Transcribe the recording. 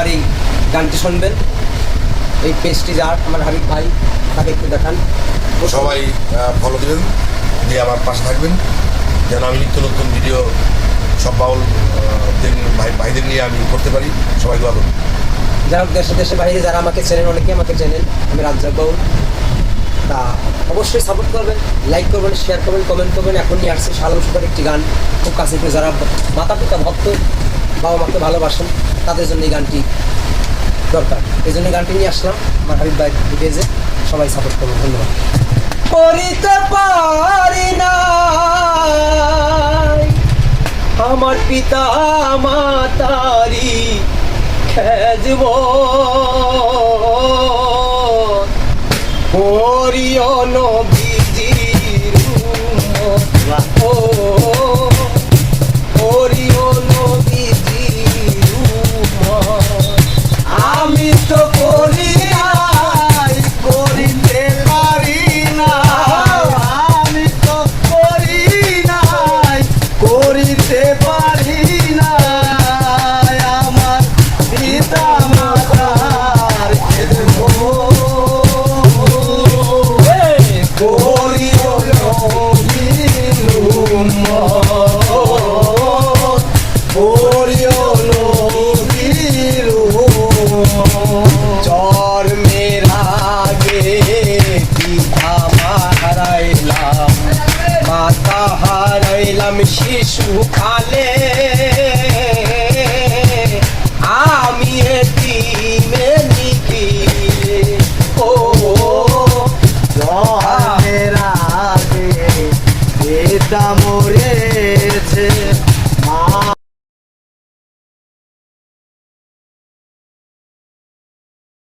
আমার এই গানটি শুনবেন। এই পেজটি যার আমার হাবিব ভাই, তাকে একটু দেখান। সবাই ফলো দেবেন, দিয়ে আমার পাশে থাকবেন, যেন আমি নিত্য নতুন ভিডিও সব বাউল ভাইদের নিয়ে আমি করতে পারি। সবাই দোয়া করুন। যারা দেশে দেশে বাইরে যারা আমাকে চেনেন, অনেকে আমাকে চেনেন, আমি রাজ্জাক বাউল। তা অবশ্যই সাপোর্ট করবেন, লাইক করবেন, শেয়ার করবেন, কমেন্ট করবেন। এখন নিয়ে আসছে শালম সুপার একটি গান, খুব কাছে থেকে যারা মাতা পিতা ভক্ত, বাবা মাকে ভালোবাসেন, তাদের জন্য এই গানটি দরকার। এই জন্য গানটি নিয়ে আসলাম আমার হাবিব ভাই পেজে। সবাই সাপোর্ট করবেন, ধন্যবাদ। করিতে পারি না আমার পিতা মাতারি খেজব, করিও নবী